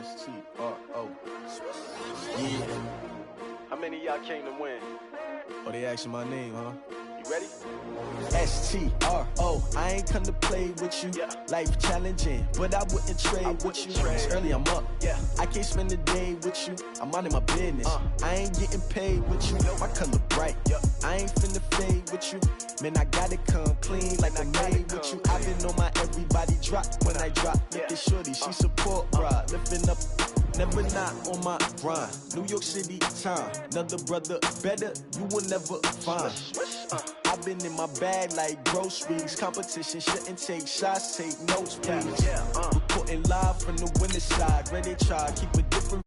STRO. Yeah. How many of y'all came to win? Oh, they asking my name, huh? You ready? STRO. I ain't come to play with you. Yeah. Life challenging, but I wouldn't trade with you. It's early, I'm up. Yeah. I can't spend the day with you. I'm minding my business. I ain't getting paid with you. My color bright. I ain't finna fade with you. Man, I gotta come clean like I made with you. I've been on my everybody drop when I drop. Look at shorty, she support ride. Lifting up, never not on my grind. New York City time, another brother better, you will never find. I've been in my bag like groceries. Competition shouldn't take shots, take notes, please. Reporting live from the winning side. Ready to try, keep a different.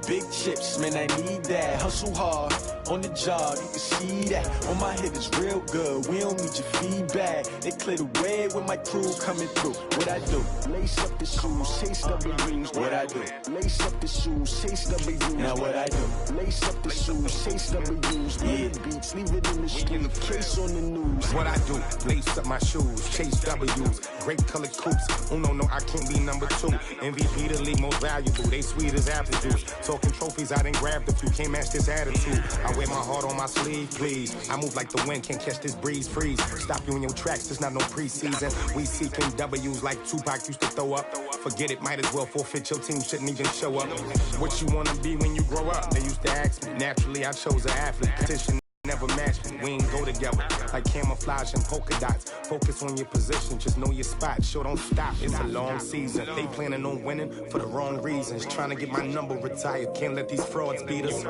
Big chips, man, I need that. Hustle hard on the job, you can see that. On my head is real good, we don't need your feedback. They clear the way with my crew coming through. What I do? Lace up the shoes, chase W's. What I do? Lace up the shoes, chase W's. Now what I do? Lace up the shoes, chase W's. Weird beats, leave it in the street, case on the news. What I do? Lace up my shoes, chase W's. Great colored coops. Oh no, I can't be number 2. MVP the league most valuable. They sweet as apple juice. Talking trophies, I done grabbed a few. Can't match this attitude. I wear my heart on my sleeve, please. I move like the wind, can't catch this breeze. Freeze. Stop you in your tracks, there's not no preseason. We seeking W's like Tupac used to throw up. Forget it, might as well forfeit. Your team shouldn't even show up. What you wanna be when you grow up? They used to ask me. Naturally, I chose an athlete. Petition never matched me. We ain't go together like camouflage and polka dots. Focus on your position, just know your spot. Sure, don't stop. It's a long season. They planning on winning for the wrong reasons. Trying to get my number retired. Can't let these frauds beat us.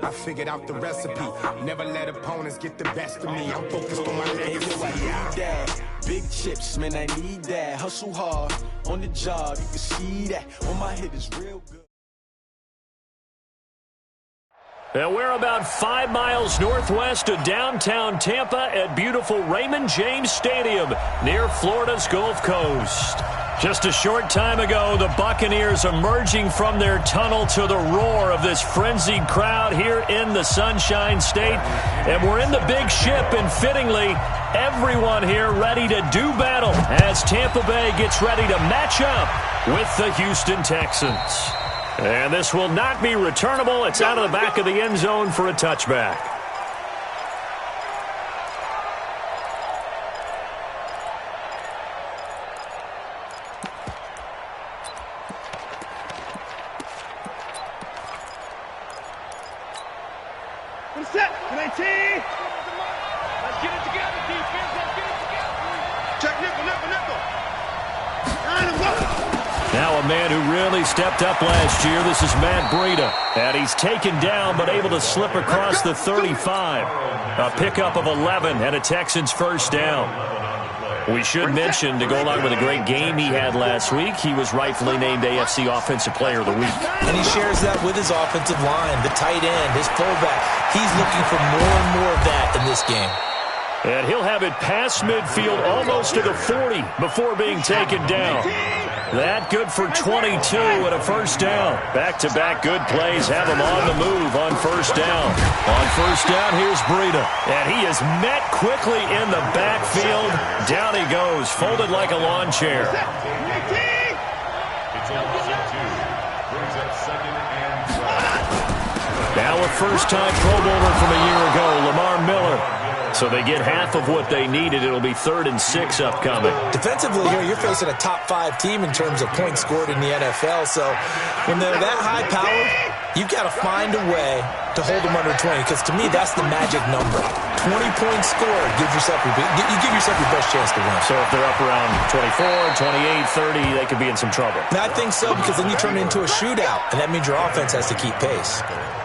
I figured out the recipe. Never let opponents get the best of me. I'm focused on my legacy. Big chips, man, I need that. Hustle hard on the job, you can see that. On my head is real good. And we're about 5 miles northwest of downtown Tampa at beautiful Raymond James Stadium near Florida's Gulf Coast. Just a short time ago, the Buccaneers emerging from their tunnel to the roar of this frenzied crowd here in the Sunshine State. And we're in the big ship, and fittingly, everyone here ready to do battle as Tampa Bay gets ready to match up with the Houston Texans. And this will not be returnable. It's out of the back of the end zone for a touchback. One set, 19. Let's get it together, defense. Let's get it together. Check nickel. Now a man who really stepped up last year. This is Matt Breida. And he's taken down but able to slip across the 35. A pickup of 11 and a Texans first down. We should mention, to go along with a great game he had last week, he was rightfully named AFC Offensive Player of the Week. And he shares that with his offensive line, the tight end, his fullback. He's looking for more and more of that in this game. And he'll have it past midfield almost to the 40 before being taken down. That good for 22 and a first down. Back-to-back good plays have him on the move on first down. On first down, here's Breida. And he is met quickly in the backfield. Down he goes, folded like a lawn chair. Now a first-time Pro Bowler from a year ago, Lamar Miller. So they get half of what they needed. It'll be 3rd and 6 upcoming. Defensively here, you're facing a top-5 team in terms of points scored in the NFL. So when they're that high-powered, you've got to find a way to hold them under 20. Because to me, that's the magic number. 20 points scored, you give yourself your best chance to win. So if they're up around 24, 28, 30, they could be in some trouble. And I think so, because then you turn it into a shootout, and that means your offense has to keep pace.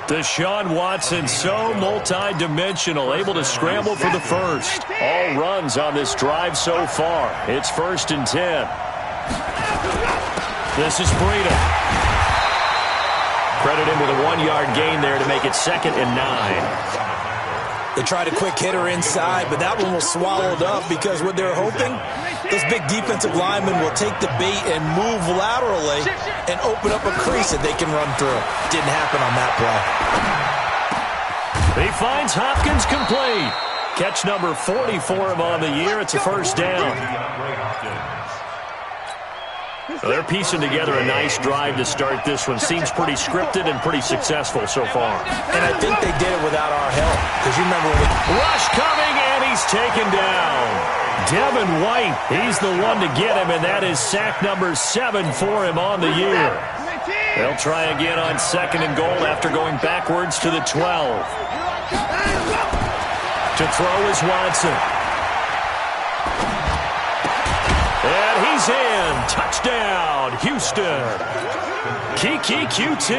Deshaun Watson, so multi-dimensional, able to scramble for the first. All runs on this drive so far. It's 1st and 10. This is Breida. Credit him with a 1-yard gain there to make it 2nd and 9. They tried a quick hitter inside, but that one was swallowed up because what they're hoping, this big defensive lineman will take the bait and move laterally and open up a crease that they can run through. Didn't happen on that play. He finds Hopkins complete. Catch number 40 for him on the year. It's a first down. Well, they're piecing together a nice drive to start this one. Seems pretty scripted and pretty successful so far. And I think they did it without our help. Because you remember when Rush coming, and he's taken down. Devin White, he's the one to get him, and that is sack number 7 for him on the year. They'll try again on 2nd and goal after going backwards to the 12. To throw is Watson. And he's in. Touchdown, Houston. Kiki QT,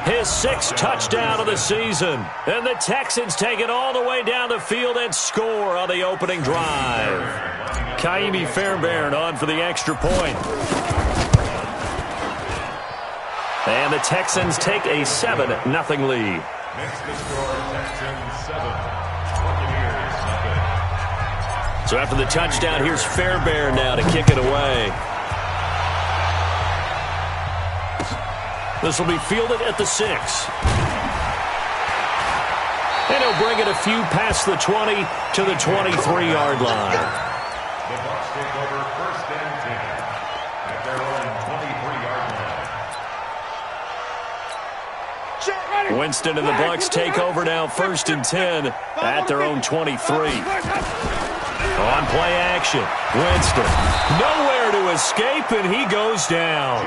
his 6th touchdown of the season. And the Texans take it all the way down the field and score on the opening drive. Kaimi Fairbairn on for the extra point. And the Texans take a 7-0 lead. Next to score, Texans 7. Buccaneers 0. So after the touchdown, here's Fairbairn now to kick it away. This will be fielded at the 6. And he'll bring it a few past the 20 to the 23-yard line. The Bucs take over 1st and 10 at their own 23-yard line. Winston and the Bucs take over now 1st and 10 at their own 23. On play action, Winston nowhere to escape, and he goes down.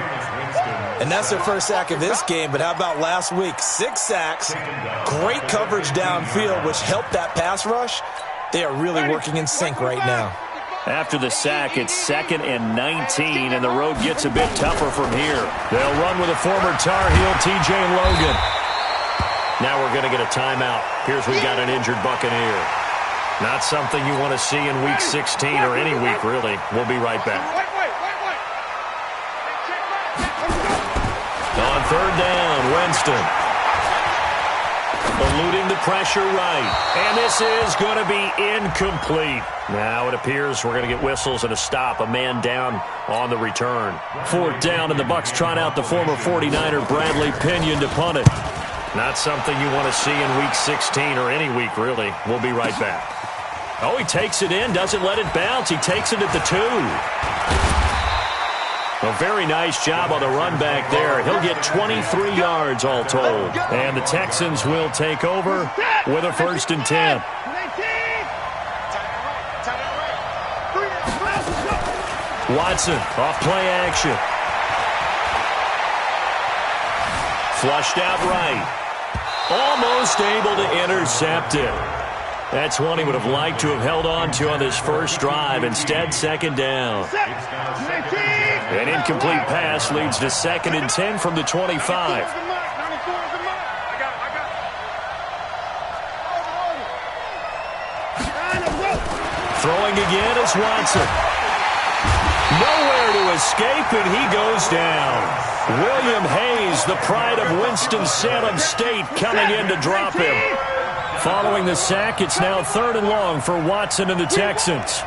And that's their first sack of this game, but how about last week? 6 sacks, great coverage downfield, which helped that pass rush. They are really working in sync right now. After the sack, it's 2nd and 19, and the road gets a bit tougher from here. They'll run with a former Tar Heel, TJ Logan. Now we're going to get a timeout. Here's we got an injured Buccaneer. Not something you want to see in Week 16 or any week, really. We'll be right back. On 3rd down, Winston. Eluding the pressure right. And this is going to be incomplete. Now it appears we're going to get whistles and a stop. A man down on the return. 4th down, and the Bucs trot out the former 49er Bradley Pinion to punt it. Not something you want to see in Week 16 or any week, really. We'll be right back. Oh, he takes it in, doesn't let it bounce. He takes it at the 2. A very nice job on the run back there. He'll get 23 yards all told. And the Texans will take over with a 1st and 10. Watson off play action. Flushed out right. Almost able to intercept it. That's one he would have liked to have held on to on this first drive. Instead, 2nd down. An incomplete pass leads to 2nd and 10 from the 25. Throwing again is Watson. Nowhere to escape, and he goes down. William Hayes, the pride of Winston-Salem State, coming in to drop him. Following the sack, it's now 3rd and long for Watson and the Texans.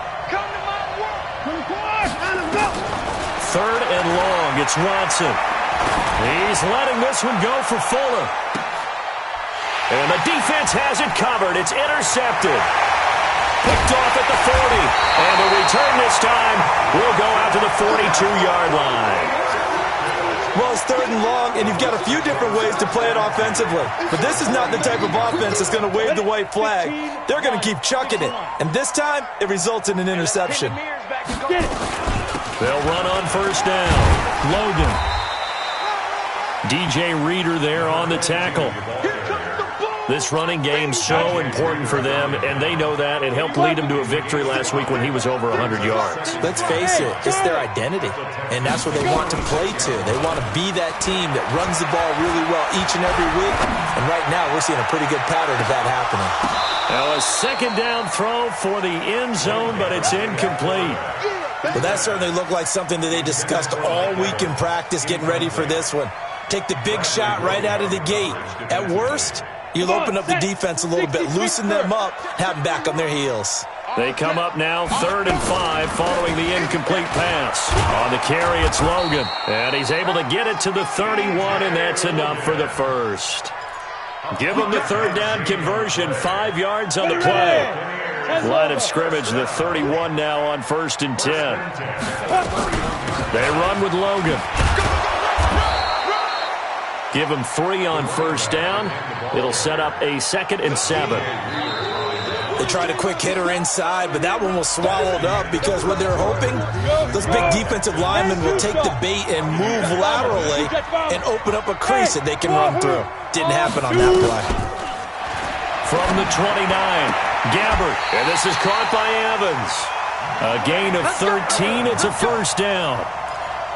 3rd and long, it's Watson. He's letting this one go for Fuller. And the defense has it covered. It's intercepted. Picked off at the 40. And the return this time will go out to the 42-yard line. Well, it's 3rd and long, and you've got a few different ways to play it offensively. But this is not the type of offense that's going to wave the white flag. They're going to keep chucking it. And this time, it results in an interception. They'll run on 1st down. Logan. DJ Reader there on the tackle. This running game's so important for them, and they know that. It helped lead them to a victory last week when he was over 100 yards. Let's face it, it's their identity, and that's what they want to play to. They want to be that team that runs the ball really well each and every week, and right now we're seeing a pretty good pattern of that happening. Now a 2nd down throw for the end zone, but it's incomplete. But that certainly looked like something that they discussed all week in practice getting ready for this one. Take the big shot right out of the gate. At worst, you'll open up the defense a little bit, loosen them up, have them back on their heels. They come up now 3rd and 5 following the incomplete pass. On the carry, it's Logan. And he's able to get it to the 31, and that's enough for the first. Give him the 3rd down conversion, 5 yards on the play. Line of scrimmage, the 31 now on 1st and 10. They run with Logan. Give him 3 on 1st down. It'll set up a 2nd and 7. They tried a quick hitter inside, but that one was swallowed up because what they're hoping, those big defensive linemen will take the bait and move laterally and open up a crease that they can run through. Didn't happen on that play. From the 29, Gabbert, and this is caught by Evans. A gain of 13, it's a 1st down.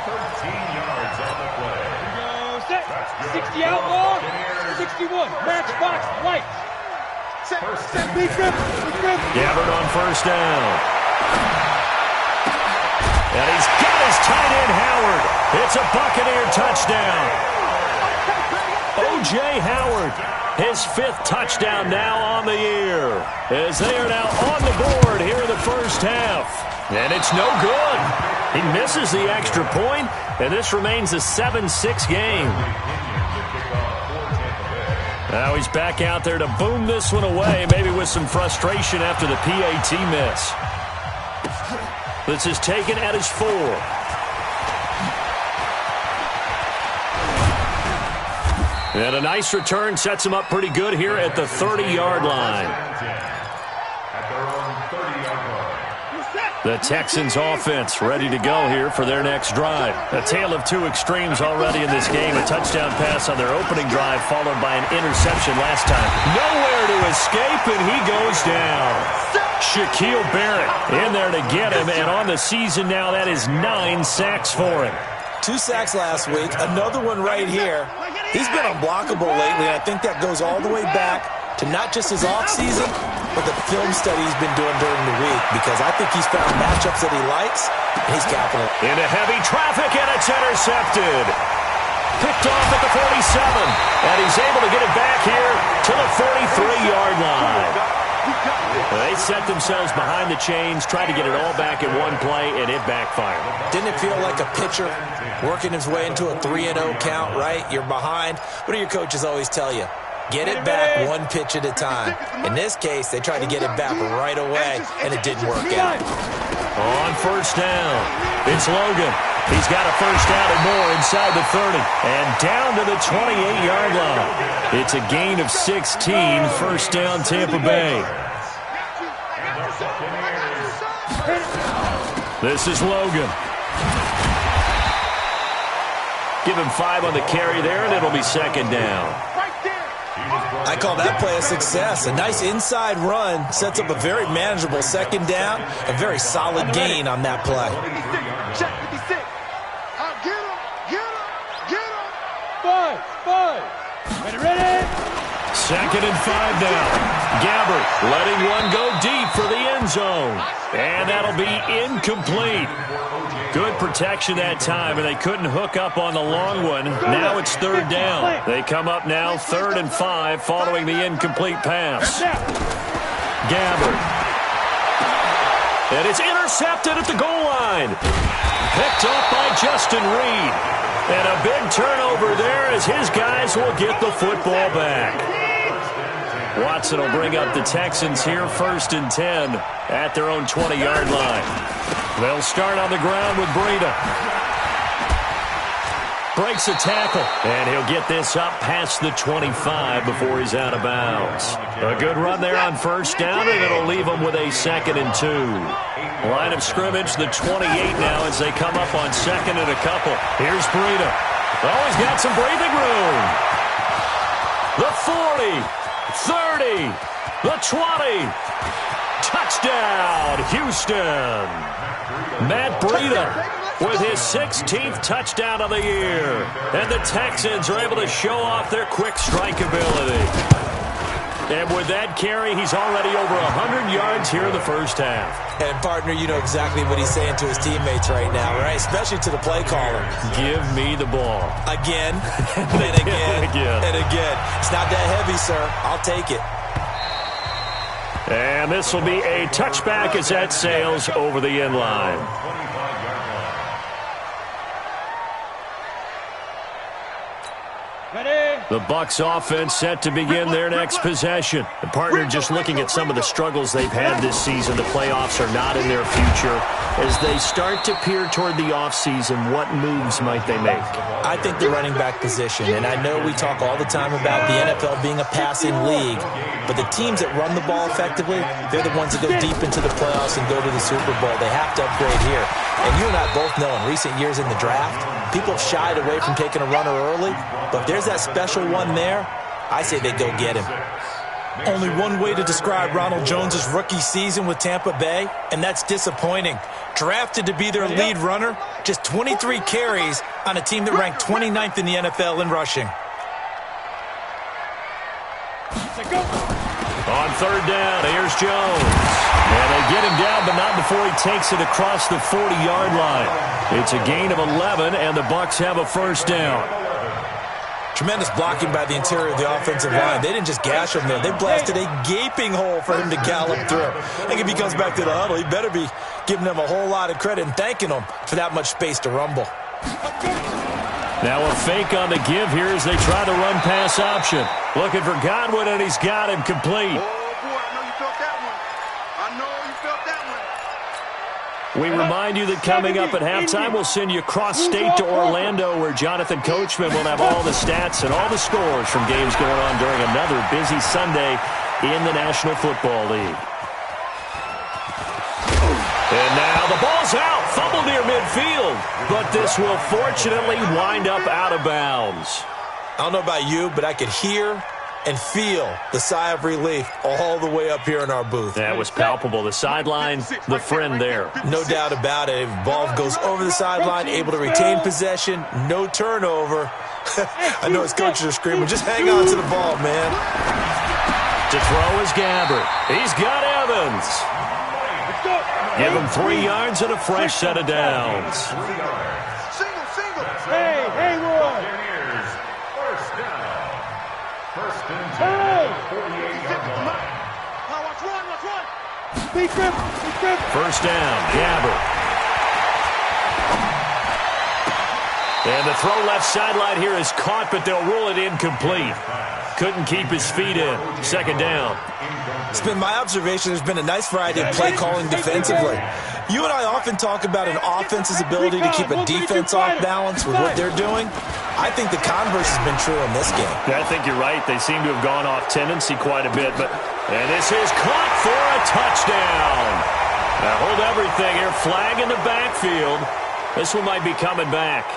13 yards on the play. 60 outlaw, 61, match box, lights. Gabbert on 1st down. And he's got his tight end, Howard. It's a Buccaneer touchdown. O.J. Howard, his 5th touchdown now on the year, as they are now on the board here in the 1st half. And it's no good. He misses the extra point, and this remains a 7-6 game. Now he's back out there to boom this one away, maybe with some frustration after the PAT miss. This is taken at his 4. And a nice return sets him up pretty good here at the 30-yard line. At their own 30-yard line. The Texans offense ready to go here for their next drive. A tale of 2 extremes already in this game. A touchdown pass on their opening drive followed by an interception last time. Nowhere to escape, and he goes down. Shaquille Barrett in there to get him, and on the season now, that is 9 sacks for him. 2 sacks last week, another one right here. He's been unblockable lately, and I think that goes all the way back to not just his offseason, but the film study he's been doing during the week, because I think he's found matchups that he likes, and he's capital. Into heavy traffic, and it's intercepted. Picked off at the 47, and he's able to get it back here to the 43-yard line. They set themselves behind the chains, tried to get it all back in one play, and it backfired. Didn't it feel like a pitcher working his way into a 3-0 count, right? You're behind. What do your coaches always tell you? Get it back 1 pitch at a time. In this case, they tried to get it back right away, and it didn't work out. On 1st down, it's Logan. He's got a 1st down and more inside the 30, and down to the 28-yard line. It's a gain of 16, 1st down Tampa Bay. This is Logan. Give him 5 on the carry there, and it'll be 2nd down. I call that play a success. A nice inside run sets up a very manageable 2nd down, a very solid gain on that play. Check 56. Get him. 5. Ready. 2nd and 5 now. Gabbert letting one go deep for the end zone. And that'll be incomplete. Good protection that time, and they couldn't hook up on the long one. Now it's 3rd down. They come up now 3rd and 5 following the incomplete pass. Gabbert. And it's intercepted at the goal line. Picked up by Justin Reed. And a big turnover there as his guys will get the football back. Watson will bring up the Texans here 1st and 10 at their own 20-yard line. They'll start on the ground with Breida. Breaks a tackle, and he'll get this up past the 25 before he's out of bounds. A good run there on 1st down, and it'll leave him with a 2nd and 2. Line of scrimmage, the 28 now as they come up on 2nd and a couple. Here's Breida. Oh, he's got some breathing room. The 40. 30, the 20, touchdown, Houston. Matt Breida with his 16th touchdown of the year. And the Texans are able to show off their quick strike ability. And with that carry, he's already over 100 yards here in the 1st half. And, partner, you know exactly what he's saying to his teammates right now, right? Especially to the play caller. Give me the ball. Again, and again, and again. It's not that heavy, sir. I'll take it. And this will be a touchback as that sails over the end line. The Bucs offense set to begin their next possession. The partner, just looking at some of the struggles they've had this season, the playoffs are not in their future. As they start to peer toward the offseason, what moves might they make? I think the running back position, and I know we talk all the time about the NFL being a passing league, but the teams that run the ball effectively, they're the ones that go deep into the playoffs and go to the Super Bowl. They have to upgrade here. And you and I both know in recent years in the draft, people have shied away from taking a runner early, but if there's that special one there, I say they go get him. Only one way to describe Ronald Jones' rookie season with Tampa Bay, and that's disappointing. Drafted to be their lead runner, just 23 carries on a team that ranked 29th in the NFL in rushing. On third down, here's Jones. And they get him down, but not before he takes it across the 40-yard line. It's a gain of 11, and the Bucs have a first down. Tremendous blocking by the interior of the offensive line. They didn't just gash him there. They blasted a gaping hole for him to gallop through. I think if he comes back to the huddle, he better be giving them a whole lot of credit and thanking them for that much space to rumble. Now a fake on the give here as they try the run-pass option. Looking for Godwin, and he's got him complete. Oh, boy, I know you felt that one. I know you felt that one. We remind you that coming up at halftime, we'll send you cross-state to Orlando, where Jonathan Coachman will have all the stats and all the scores from games going on during another busy Sunday in the National Football League. And now the ball's out. Fumble near midfield. But this will fortunately wind up out of bounds. I don't know about you, but I could hear and feel the sigh of relief all the way up here in our booth. That was palpable. The sideline, the friend there. No doubt about it. Ball goes over the sideline, able to retain possession, no turnover. I know his coaches are screaming, just hang on to the ball, man. To throw is Gabbert. He's got Evans. Give him 3 yards and a fresh set of downs. Single. Hey, Roy. First and 10, 48-yard line. Let's run. Be crip. First down, Gabbert. And the throw left sideline here is caught, but they'll rule it incomplete. Couldn't keep his feet in. Second down. It's been my observation there's been a nice variety of play calling defensively. You and I often talk about an offense's ability to keep a defense off balance with what they're doing. I think the converse has been true in this game. Yeah, I think you're right. They seem to have gone off tendency quite a bit. And this is caught for a touchdown. Now hold everything here. Flag in the backfield. This one might be coming back.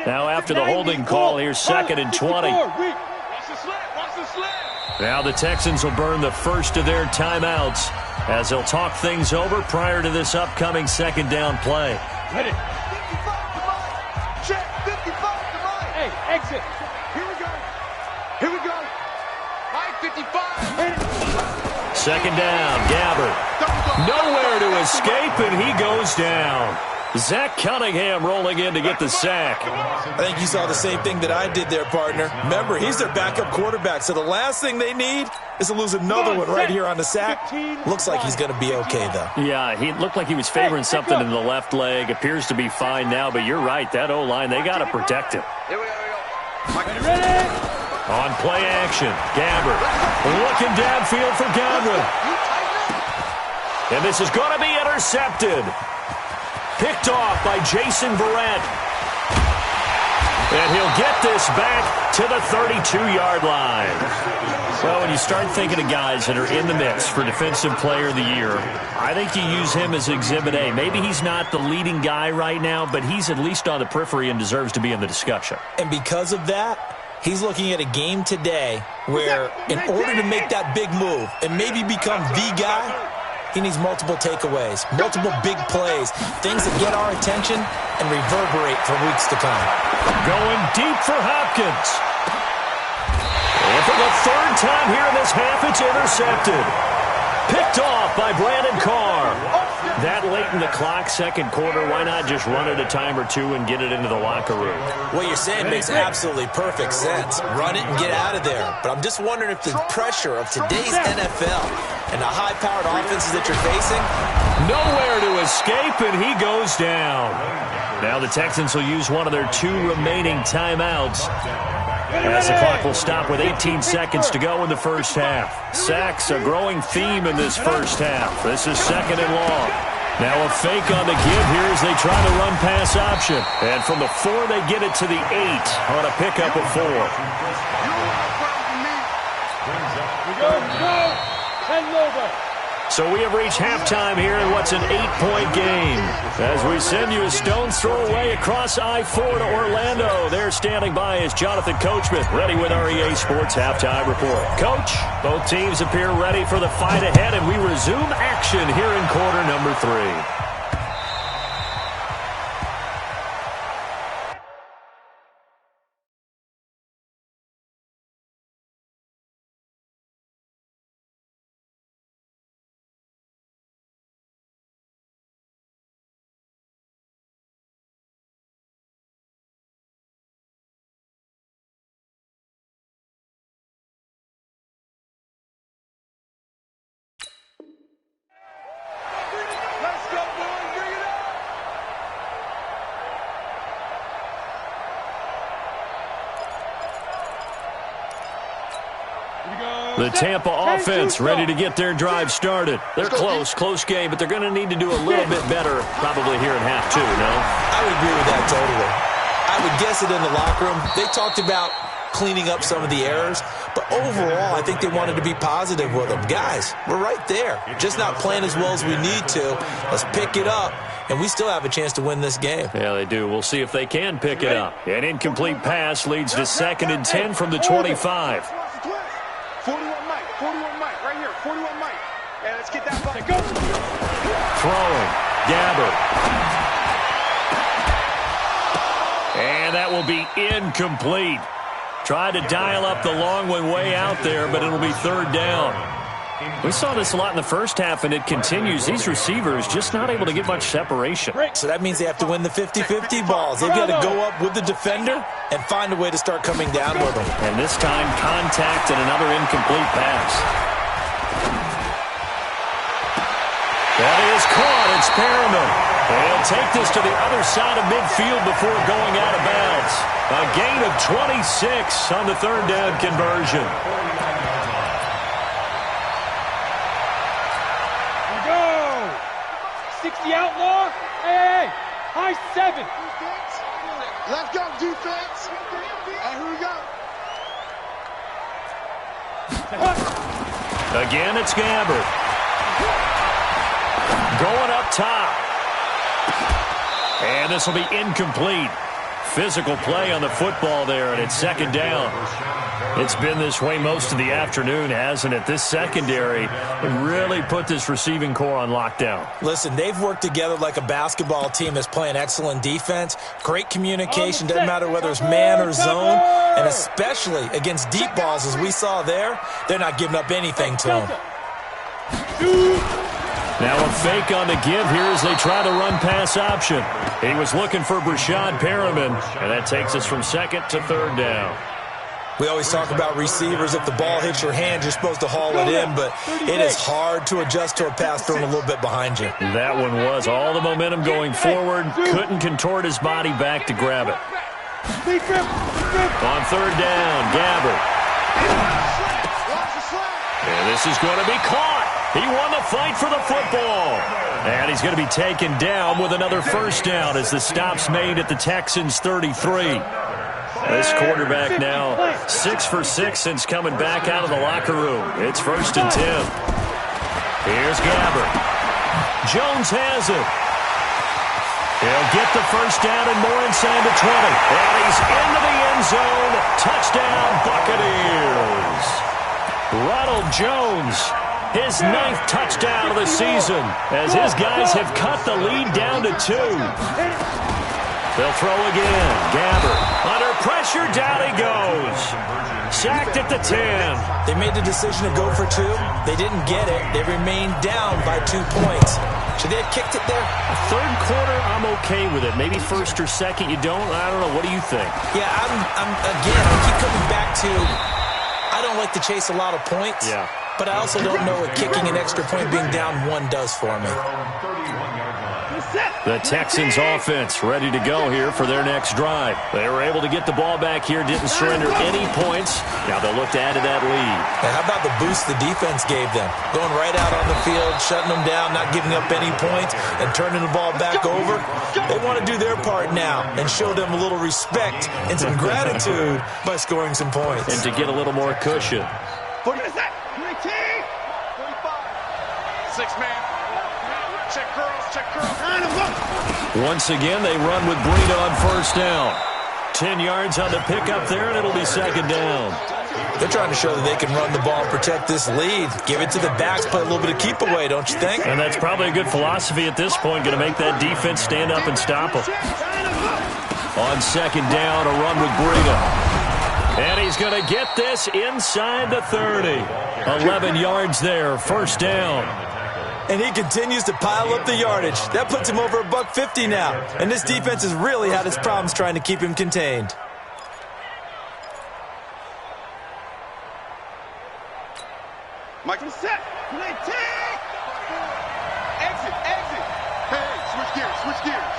Now after the holding call, here's 2nd and 20. Now the Texans will burn the first of their timeouts as they'll talk things over prior to this upcoming second down play. Ready. 55 to mine. Check. 55 to mine. Hey, exit. Here we go. Mike 55. Second down, Gabbert. Nowhere to escape, and he goes down. Zach Cunningham rolling in to get the sack. I think you saw the same thing that I did there, partner. Remember, he's their backup quarterback, so the last thing they need is to lose another one right here on the sack. Looks like he's going to be okay, though. Yeah, he looked like he was favoring something in the left leg. Appears to be fine now, but you're right. That O-line, they got to protect him. Here we go. Ready? On play action, Gabbert looking downfield for Godwin. And this is going to be intercepted. Picked off by Jason Verrett. And he'll get this back to the 32-yard line. Well, when you start thinking of guys that are in the mix for Defensive Player of the Year, I think you use him as Exhibit A. Maybe he's not the leading guy right now, but he's at least on the periphery and deserves to be in the discussion. And because of that, he's looking at a game today where in order to make that big move and maybe become the guy, he needs multiple takeaways, multiple big plays, things that get our attention and reverberate for weeks to come. Going deep for Hopkins. And for the third time here in this half, it's intercepted. Picked off handoff by Brandon Carr. That late in the clock, second quarter, why not just run it a time or two and get it into the locker room? What you're saying makes absolutely perfect sense. Run it and get out of there. But I'm just wondering if the pressure of today's NFL and the high-powered offenses that you're facing. Nowhere to escape, and he goes down. Now the Texans will use one of their 2 remaining timeouts, as the clock will stop with 18 seconds to go in the first half. Sacks, a growing theme in this first half. This is second and long. Now a fake on the give here as they try to run pass option. And from the 4, they get it to the 8 on a pickup of 4. So we have reached halftime here in what's an 8-point game. As we send you a stone's throw away across I-4 to Orlando. There standing by is Jonathan Coachman, ready with our EA Sports Halftime Report. Coach, both teams appear ready for the fight ahead, and we resume action here in quarter number 3. The Tampa offense ready to get their drive started. They're close game, but they're going to need to do a little bit better probably here in half 2, no? I would agree with that totally. I would guess it in the locker room. They talked about cleaning up some of the errors, but overall, I think they wanted to be positive with them. Guys, we're right there. Just not playing as well as we need to. Let's pick it up, and we still have a chance to win this game. Yeah, they do. We'll see if they can pick it up. An incomplete pass leads to 2nd and 10 from the 25. 41 Mike, right here, 41 Mike. Yeah, let's get that ball. Go. Throwing, Gabbert. And that will be incomplete. Tried to dial up the long one way out there, but it'll be 3rd down. We saw this a lot in the first half, and it continues. These receivers just not able to get much separation. So that means they have to win the 50-50 balls. They've got to go up with the defender and find a way to start coming down with them. And this time, contact and another incomplete pass. That is caught. It's Perriman. They'll take this to the other side of midfield before going out of bounds. A gain of 26 on the 3rd down conversion. The outlaw. Hey, high 7. Let's go, defense. Here we go. Again, it's Gabbert. Going up top. And this will be incomplete. Physical play on the football there, and it's 2nd down. It's been this way most of the afternoon, hasn't it? This secondary really put this receiving core on lockdown. Listen, they've worked together like a basketball team that's playing excellent defense. Great communication, doesn't matter whether it's man or zone, and especially against deep balls as we saw there, they're not giving up anything to them. Now a fake on the give here as they try to run pass option. He was looking for Brashad Perriman, and that takes us from 2nd to 3rd down. We always talk about receivers. If the ball hits your hand, you're supposed to haul it in, but it is hard to adjust to a pass thrown a little bit behind you. That one was all the momentum going forward. Couldn't contort his body back to grab it. On 3rd down, Gabbert. And this is going to be caught. He won the fight for the football. And he's going to be taken down with another 1st down as the stop's made at the Texans' 33. This quarterback now 6 for 6 since coming back out of the locker room. It's 1st and 10. Here's Gabbert. Jones has it. He'll get the 1st down and more inside the 20. And he's into the end zone. Touchdown, Buccaneers. Ronald Jones, his 9th touchdown of the season, as his guys have cut the lead down to 2. They'll throw again. Gabbert under pressure, down he goes. Sacked at the 10. They made the decision to go for 2. They didn't get it. They remained down by 2 points. Should they have kicked it there? Third quarter, I'm okay with it. Maybe first or second, you don't? I don't know. What do you think? Yeah, I keep coming back to, I don't like to chase a lot of points. Yeah. But I also don't know what kicking an extra point being down 1 does for me. The Texans offense ready to go here for their next drive. They were able to get the ball back here, didn't surrender any points. Now they'll look to add to that lead. And how about the boost the defense gave them? Going right out on the field, shutting them down, not giving up any points, and turning the ball back over. They want to do their part now and show them a little respect and some gratitude by scoring some points. And to get a little more cushion. 6-man. Check curls, check curls. Once again, they run with Breida on first down. 10 yards on the pickup there, and it'll be second down. They're trying to show that they can run the ball and protect this lead. Give it to the backs, play a little bit of keep away, don't you think? And that's probably a good philosophy at this point, going to make that defense stand up and stop them. On second down, a run with Breida. And he's going to get this inside the 30. 11 yards there, first down. And he continues to pile up the yardage. That puts him over $150 now. And this defense has really had its problems trying to keep him contained. Michael set. Exit, exit. Hey, switch gears, switch gears.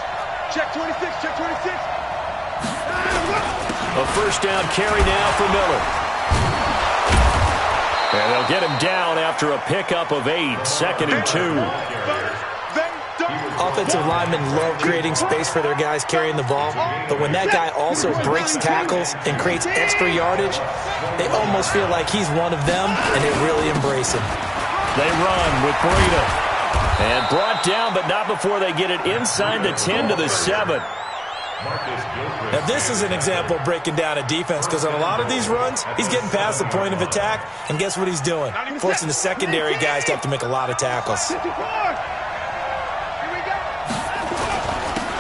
Check 26, check 26. A first down carry now for Miller. And they'll get him down after a pickup of 8, second and 2. Offensive linemen love creating space for their guys carrying the ball, but when that guy also breaks tackles and creates extra yardage, they almost feel like he's one of them, and they really embrace him. They run with Breida. And brought down, but not before they get it inside the 10 to the 7. Now, this is an example of breaking down a defense, because on a lot of these runs, he's getting past the point of attack, and guess what he's doing? Forcing the secondary guys to have to make a lot of tackles.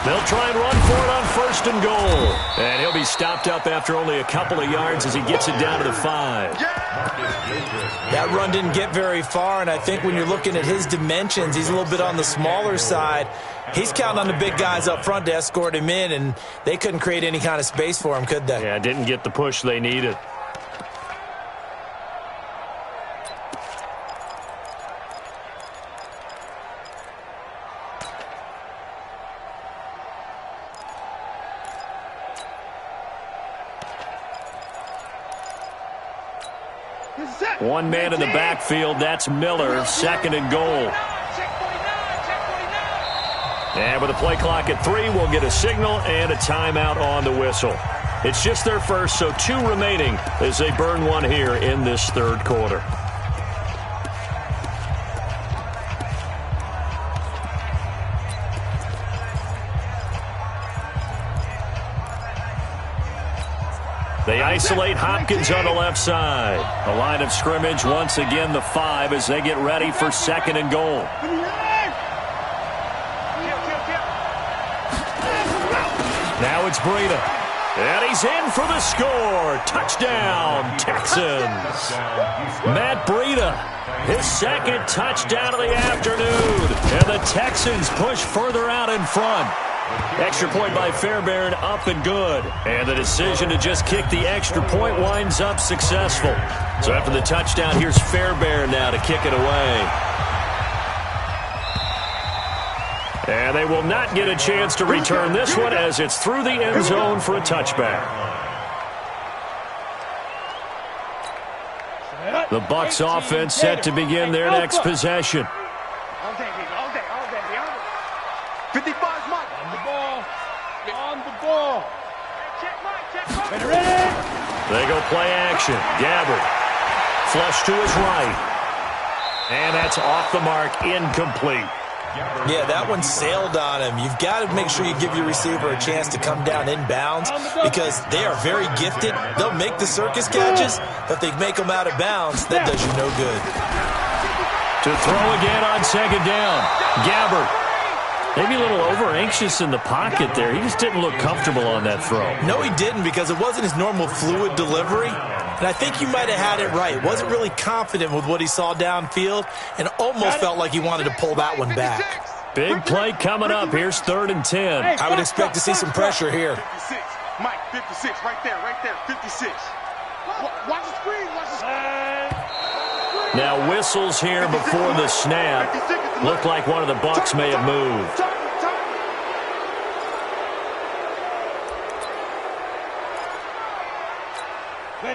They'll try and run for it on first and goal. And he'll be stopped up after only a couple of yards as he gets it down to the 5. That run didn't get very far, and I think when you're looking at his dimensions, he's a little bit on the smaller side. He's counting on the big guys up front to escort him in, and they couldn't create any kind of space for him, could they? Yeah, didn't get the push they needed. One man in the backfield, that's Miller, second and goal. And with the play clock at 3, we'll get a signal and a timeout on the whistle. It's just their first, so 2 remaining as they burn one here in this third quarter. They isolate Hopkins on the left side. The line of scrimmage, once again, the 5 as they get ready for second and goal. Now it's Breida. And he's in for the score. Touchdown, Texans. Matt Breida, his second touchdown of the afternoon. And the Texans push further out in front. Extra point by Fairbairn, up and good. And the decision to just kick the extra point winds up successful. So after the touchdown, here's Fairbairn now to kick it away. And they will not get a chance to return this one as it's through the end zone for a touchback. The Bucs offense set to begin their next possession. All day. 55's Mike. On the ball. Check Mike. They go play action. Gabbard. Flush to his right. And that's off the mark, incomplete. Yeah, that one sailed on him. You've got to make sure you give your receiver a chance to come down inbounds because they are very gifted. They'll make the circus catches, but if they make them out of bounds, that does you no good. To throw again on second down. Gabbard. Maybe a little over-anxious in the pocket there. He just didn't look comfortable on that throw. No, he didn't because it wasn't his normal fluid delivery. And I think you might have had it right. Wasn't really confident with what he saw downfield and almost felt like he wanted to pull that one back. Big play coming up. Here's 3rd and 10. I would expect to see some pressure here. 56. Mike, 56. Right there, 56. Watch the screen. Now whistles here before the snap. Looked like one of the Bucs may have moved.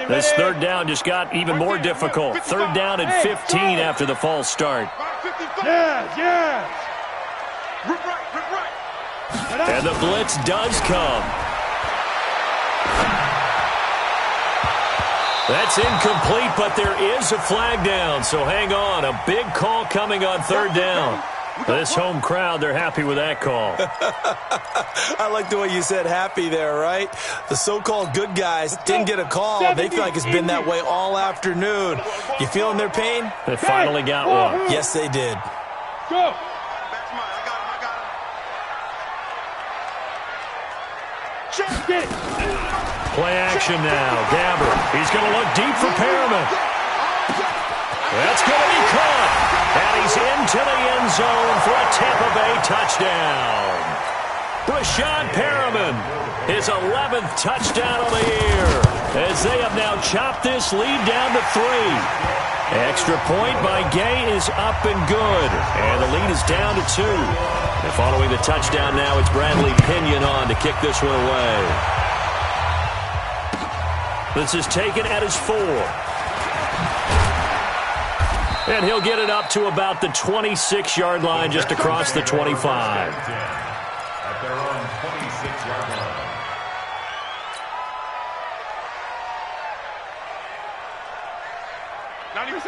This 3rd down just got even more difficult. 3rd down and 15 after the false start. Yes. Rip right. And the blitz does come. That's incomplete, but there is a flag down, so hang on. A big call coming on 3rd down. This home crowd, they're happy with that call. I like the way you said happy there, right? The so-called good guys didn't get a call. They feel like it's been that way all afternoon. You feeling their pain? They finally got one. Yes, they did. Go. Get it. Play action now. Gabbert. He's going to look deep for Perriman. That's going to be caught. And he's into the end zone for a Tampa Bay touchdown. Brashad Perriman, his 11th touchdown of the year, as they have now chopped this lead down to 3. Extra point by Gay is up and good, and the lead is down to 2. And following the touchdown now, it's Bradley Pinion on to kick this one away. This is taken at his 4. And he'll get it up to about the 26-yard line, just across the 25. At their own 26-yard line.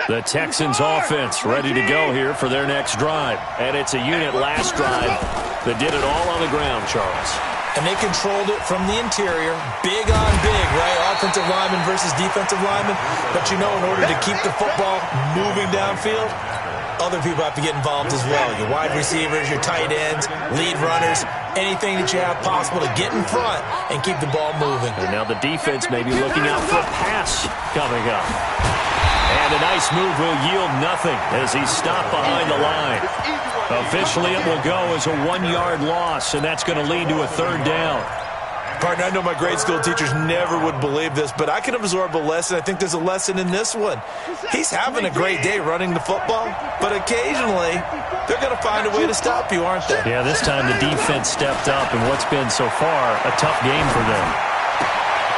The Texans offense ready to go here for their next drive. And it's a unit last drive that did it all on the ground, Charles. And they controlled it from the interior, big on big, right? Offensive lineman versus defensive lineman. But you know, in order to keep the football moving downfield, other people have to get involved as well. Your wide receivers, your tight ends, lead runners, anything that you have possible to get in front and keep the ball moving. And now the defense may be looking out for a pass coming up. And a nice move will yield nothing as he's stopped behind the line. Officially, it will go as a 1-yard loss, and that's going to lead to a 3rd down. Partner, I know my grade school teachers never would believe this, but I can absorb a lesson. I think there's a lesson in this one. He's having a great day running the football, but occasionally they're going to find a way to stop you, aren't they? Yeah, this time the defense stepped up in what's been so far a tough game for them.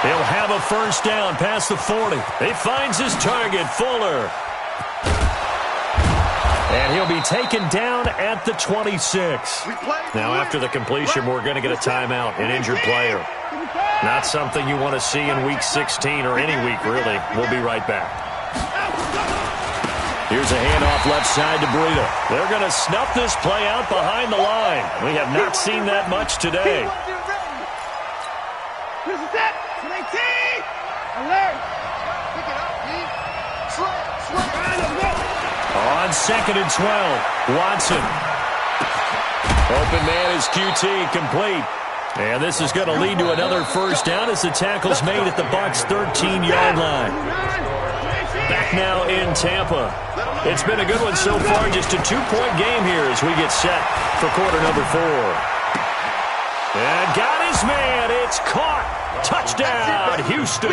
He'll have a 1st down past the 40. He finds his target, Fuller. And he'll be taken down at the 26. Now, after the completion, we're going to get a timeout, an injured player. Not something you want to see in Week 16 or any week, really. We'll be right back. Here's a handoff left side to Breida. They're going to snuff this play out behind the line. We have not seen that much today. On 2nd and 12, Watson. Open man is QT, complete. And this is going to lead to another 1st down as the tackle's made at the Bucs' 13-yard line. Back now in Tampa. It's been a good one so far, just a 2-point game here as we get set for quarter number 4. And got his man. It's caught. Touchdown, Houston.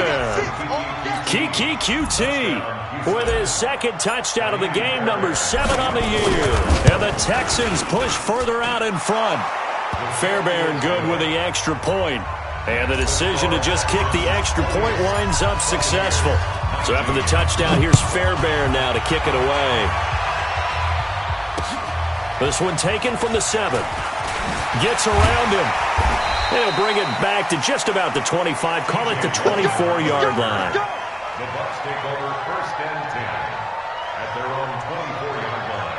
Kiki QT with his 2nd touchdown of the game, number 7 on the year. And the Texans push further out in front. Fairbairn good with the extra point. And the decision to just kick the extra point winds up successful. So after the touchdown, here's Fairbairn now to kick it away. This one taken from the 7. Gets around him. They'll bring it back to just about the 25. Call it the 24-yard line. The Bucs take over 1st and 10 at their own 24-yard line.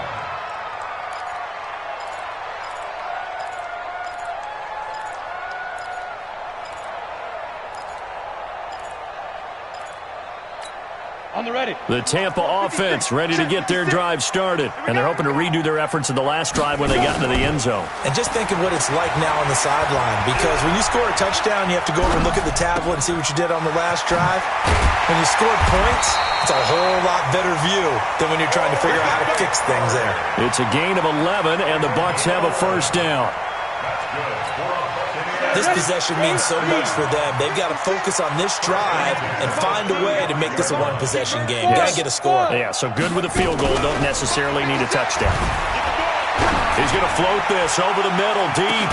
On the ready. The Tampa offense ready to get their drive started. And they're hoping to redo their efforts in the last drive when they got into the end zone. And just think of what it's like now on the sideline, because when you score a touchdown, you have to go over and look at the tablet and see what you did on the last drive. When you scored points, it's a whole lot better view than when you're trying to figure out how to fix things there. It's a gain of 11, and the Bucs have a first down. This possession means so much for them. They've got to focus on this drive and find a way to make this a one-possession game. Got to get a score. Yeah, so good with a field goal. Don't necessarily need a touchdown. He's going to float this over the middle, deep.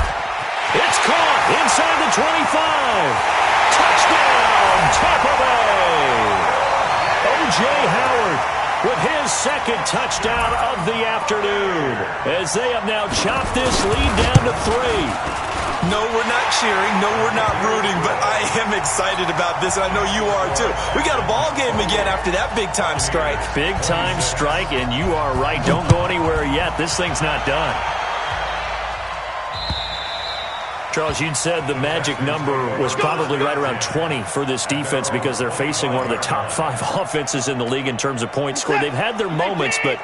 It's caught inside the 25. Touchdown, Tampa Bay. O.J. Howard with his second touchdown of the afternoon, as they have now chopped this lead down to 3. No, we're not cheering. No, we're not rooting. But I am excited about this, and I know you are too. We got a ball game again after that big-time strike. Big-time strike, and you are right. Don't go anywhere yet. This thing's not done. Charles, you'd said the magic number was probably right around 20 for this defense because they're facing one of the top 5 offenses in the league in terms of points scored. They've had their moments, but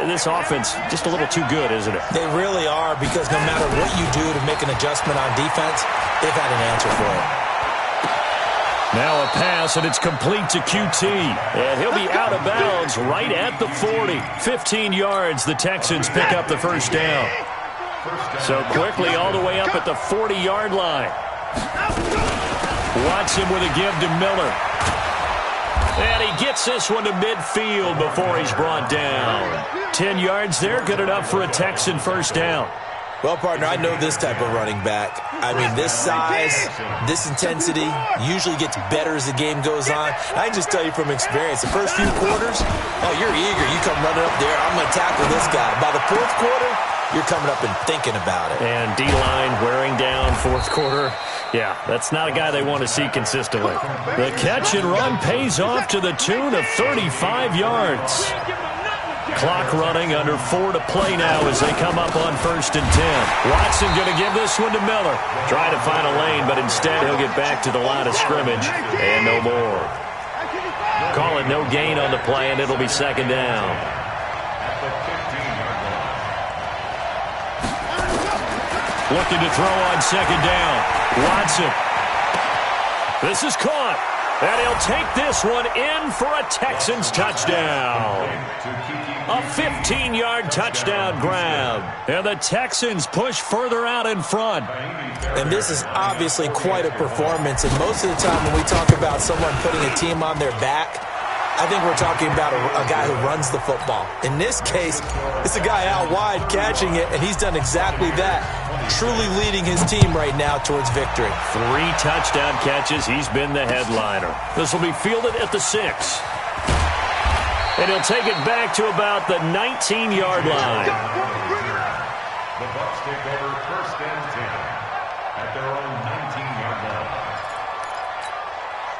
this offense just a little too good, isn't it? They really are, because no matter what you do to make an adjustment on defense, they've had an answer for it. Now a pass, and it's complete to QT. And he'll be out of bounds right at the 40. 15 yards, the Texans pick up the first down. So quickly all the way up at the 40-yard line. Watson with a give to Miller. And he gets this one to midfield before he's brought down. 10 yards there, good enough for a Texan first down. Well, partner, I know this type of running back. I mean, this size, this intensity usually gets better as the game goes on. I can just tell you from experience, the first few quarters, oh, you're eager. You come running up there, I'm going to tackle this guy. By the fourth quarter, you're coming up and thinking about it. And D-line wearing down fourth quarter. Yeah, that's not a guy they want to see consistently. The catch and run pays off to the tune of 35 yards. Clock running, under 4 to play now as they come up on 1st and 10. Watson going to give this one to Miller. Trying to find a lane, but instead he'll get back to the line of scrimmage and no more. Call it no gain on the play, and it'll be second down. Looking to throw on second down. Watson. This is caught. And he'll take this one in for a Texans touchdown. A 15-yard touchdown grab. And the Texans push further out in front. And this is obviously quite a performance. And most of the time when we talk about someone putting a team on their back, I think we're talking about a guy who runs the football. In this case, it's a guy out wide catching it, and he's done exactly that, truly leading his team right now towards victory. 3 touchdown catches. He's been the headliner. This will be fielded at the 6. And he'll take it back to about the 19-yard line. The Bucs take over 1st and 10 at their own 19-yard line.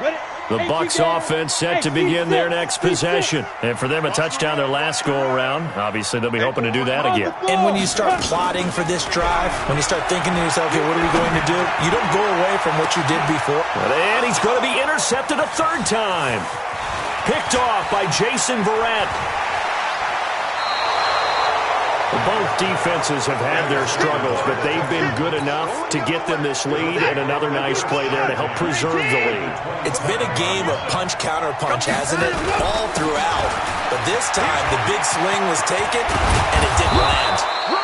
Ready? The Bucs offense set to begin their next possession. And for them, a touchdown their last go-around. Obviously, they'll be hoping to do that again. And when you start plotting for this drive, when you start thinking to yourself, okay, what are we going to do? You don't go away from what you did before. And he's going to be intercepted a 3rd time. Picked off by Jason Verrett. Both defenses have had their struggles, but they've been good enough to get them this lead, and another nice play there to help preserve the lead. It's been a game of punch-counter-punch, hasn't it? All throughout. But this time, the big swing was taken, and it didn't land.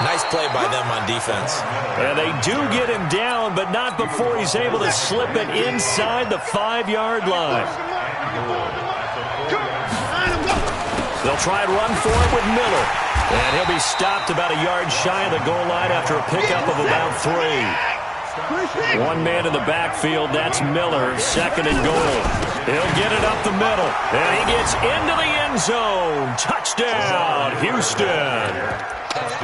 Nice play by them on defense. And they do get him down, but not before he's able to slip it inside the 5-yard line. They'll try and run for it with Miller. And he'll be stopped about a yard shy of the goal line after a pickup of about 3. One man in the backfield, that's Miller, 2nd and goal. He'll get it up the middle. And he gets into the end zone. Touchdown, Houston.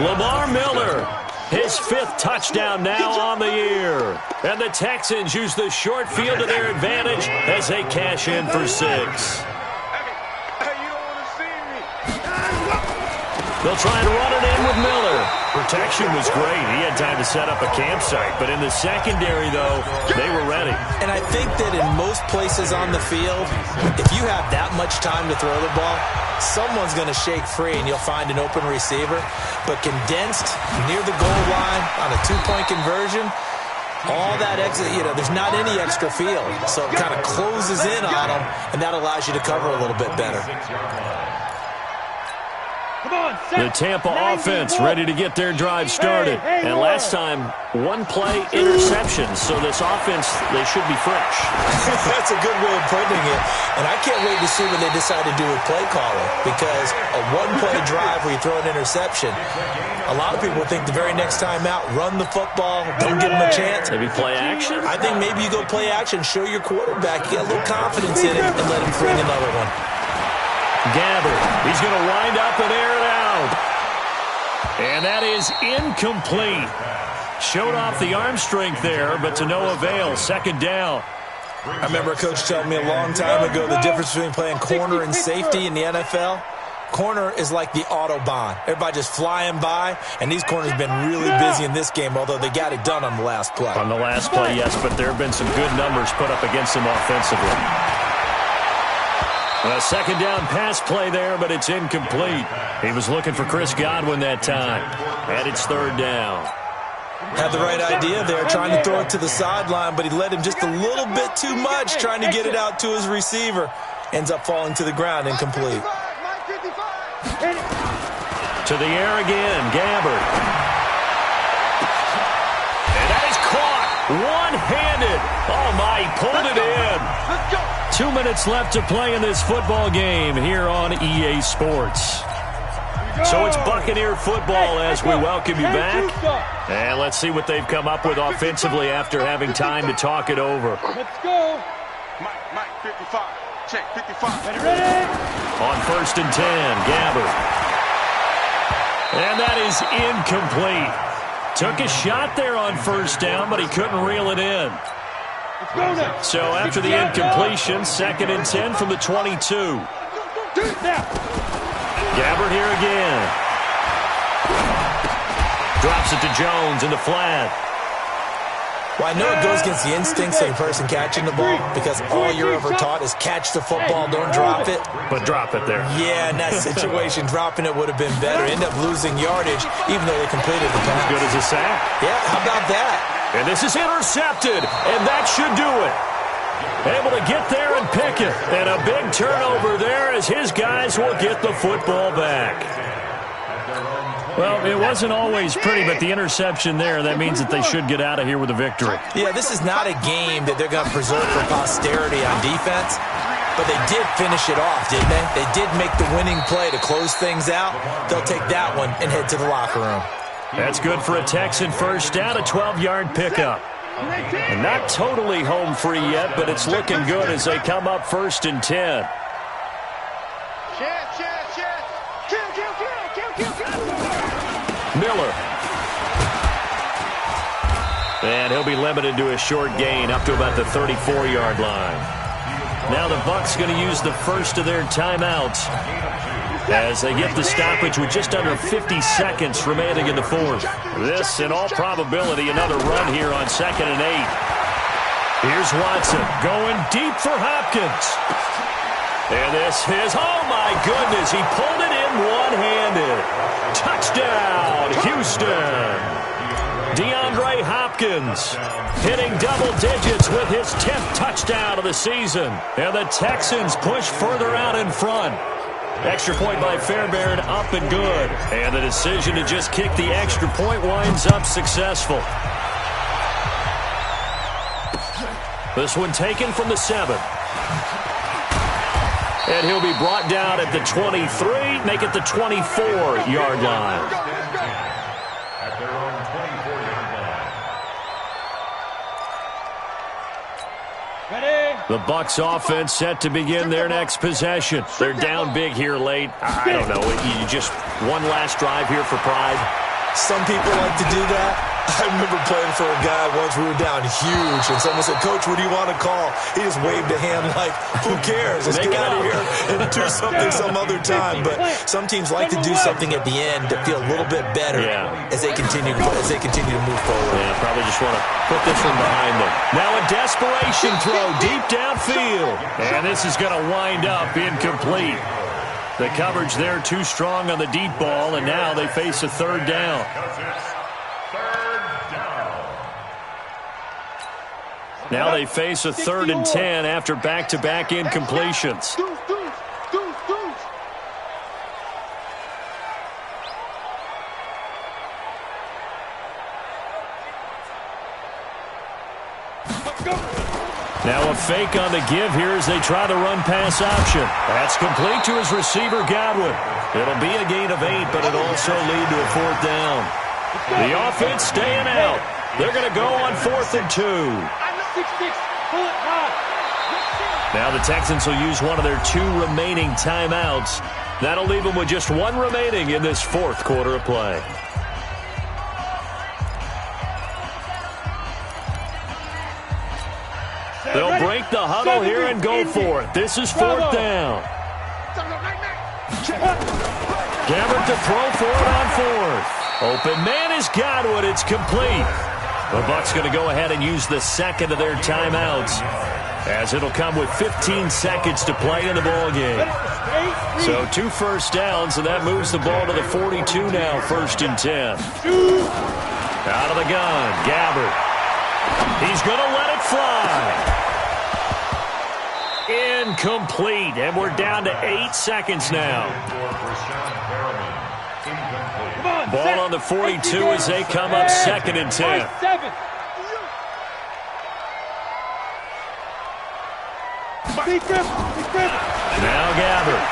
Lamar Miller, his 5th touchdown now on the year. And the Texans use the short field to their advantage as they cash in for 6. They'll try and run it in with Miller. Protection was great. He had time to set up a campsite. But in the secondary, though, they were ready. And I think that in most places on the field, if you have that much time to throw the ball, someone's going to shake free and you'll find an open receiver. But condensed near the goal line on a two-point conversion, all that exit, there's not any extra field. So it kind of closes in on them, and that allows you to cover a little bit better. The Tampa offense ready to get their drive started. And last time, one play interception. So this offense, they should be fresh. That's a good way of putting it. And I can't wait to see what they decide to do with play calling. Because a one-play drive where you throw an interception, a lot of people think the very next time out, run the football, don't give them a chance. Maybe play action? I think maybe you go play action, show your quarterback, get a little confidence in it, and let him fling another one. Gabbert, he's going to wind up and air it out. And that is incomplete. Showed off the arm strength there, but to no avail. Second down. I remember a coach telling me a long time ago the difference between playing corner and safety in the NFL. Corner is like the Autobahn. Everybody just flying by, and these corners have been really busy in this game, although they got it done on the last play. On the last play, yes, but there have been some good numbers put up against them offensively. A second down pass play there, but it's incomplete. He was looking for Chris Godwin that time. And it's third down. Had the right idea there, trying to throw it to the sideline, but he led him just a little bit too much, trying to get it out to his receiver. Ends up falling to the ground, incomplete. To the air again, Gabbert. And that is caught one-handed. Oh, my, he pulled it in. 2 minutes left to play in this football game here on EA Sports. So it's Buccaneer football as we welcome you back. And let's see what they've come up with offensively after having time to talk it over. Let's go. Mike, 55. Check, 55. Ready? On 1st and 10, Gabbert. And that is incomplete. Took a shot there on first down, but he couldn't reel it in. So after the incompletion, 2nd and 10 from the 22. Gabbert here again. Drops it to Jones in the flat. Well, I know it goes against the instincts of the person catching the ball because all you're ever taught is catch the football, don't drop it. But drop it there. Yeah, in that situation, dropping it would have been better. End up losing yardage, even though they completed the pass. As good as a sack. Yeah, how about that? And this is intercepted, and that should do it. Able to get there and pick it. And a big turnover there as his guys will get the football back. Well, it wasn't always pretty, but the interception there, that means that they should get out of here with a victory. Yeah, this is not a game that they're going to preserve for posterity on defense, but they did finish it off, didn't they? They did make the winning play to close things out. They'll take that one and head to the locker room. That's good for a Texan first down, a 12-yard pickup. And not totally home free yet, but it's looking good as they come up 1st and 10. Miller. And he'll be limited to a short gain up to about the 34-yard line. Now the Bucs going to use the first of their timeouts as they get the stoppage with just under 50 seconds remaining in the fourth. This, in all probability, another run here on 2nd and 8. Here's Watson going deep for Hopkins. And this is, oh my goodness, he pulled it in one-handed. Touchdown, Houston. DeAndre Hopkins hitting double digits with his 10th touchdown of the season. And the Texans push further out in front. Extra point by Fairbairn, up and good. And the decision to just kick the extra point winds up successful. This one taken from the 7. And he'll be brought down at the 23, make it the 24-yard line. At their own 24-yard line. Ready? The Bucs offense set to begin their next possession. They're down big here late. I don't know. You just one last drive here for pride. Some people like to do that. I remember playing for a guy once. We were down huge, and someone said, "Coach, what do you want to call?" He just waved a hand like, "Who cares? Let's get out of here and do something some other time." But some teams like to do something at the end to feel a little bit better as they continue to move forward. Yeah, probably just want to put this one behind them. Now a desperation throw deep downfield, and this is going to wind up incomplete. The coverage there too strong on the deep ball, and now they face a third down. Now they face a 3rd and 10 after back-to-back incompletions. Now a fake on the give here as they try the run-pass option. That's complete to his receiver, Godwin. It'll be a gain of 8, but it'll also lead to a 4th down. The offense staying out. They're going to go on 4th and 2. Now the Texans will use one of their 2 remaining timeouts. That'll leave them with just 1 remaining in this 4th quarter of play. They'll break the huddle here and go for it. This is 4th down. Gabbert to throw for it on 4th. Open man is Godwin. It's complete. The Bucs going to go ahead and use the 2nd of their timeouts, as it'll come with 15 seconds to play in the ball game. So 2 first downs, and that moves the ball to the 42 now, 1st and 10. Out of the gun, Gabbert. He's going to let it fly. Incomplete, and we're down to 8 seconds now. Ball on the 42 as they come up 2nd and 10. Now Gabbert.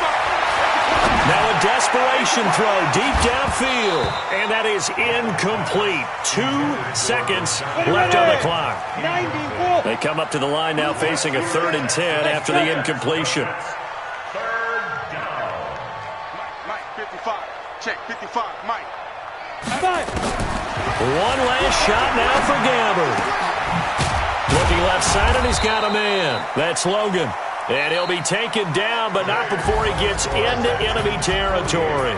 Now a desperation throw deep downfield, and that is incomplete. 2 seconds left on the clock. They come up to the line now facing a 3rd and 10 after the incompletion. 3rd down. Mike, 55. Check, 55, Mike. 1 last shot now for Gabbert. Looking left side, and he's got a man. That's Logan. And he'll be taken down, but not before he gets into enemy territory.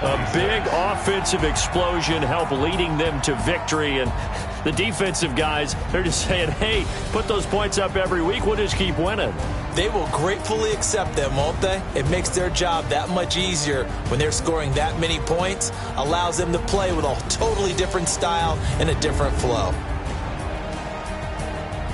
A big offensive explosion helped leading them to victory. And the defensive guys, they're just saying, hey, put those points up every week. We'll just keep winning. They will gratefully accept them, won't they? It makes their job that much easier when they're scoring that many points. Allows them to play with a totally different style and a different flow.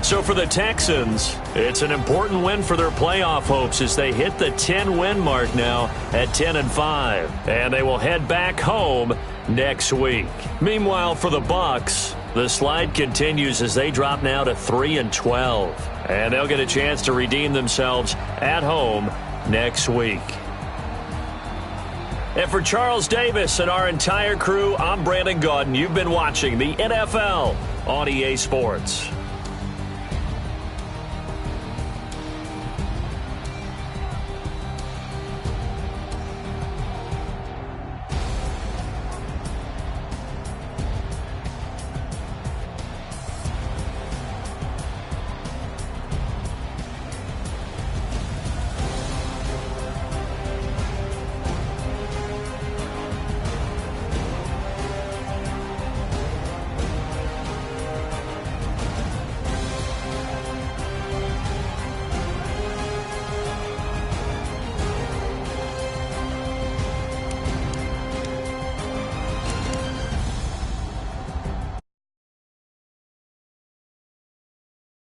So for the Texans, it's an important win for their playoff hopes as they hit the 10-win mark now at 10-5. And they will head back home next week. Meanwhile, for the Bucs, the slide continues as they drop now to 3-12. And they'll get a chance to redeem themselves at home next week. And for Charles Davis and our entire crew, I'm Brandon Gaudin. You've been watching the NFL on EA Sports.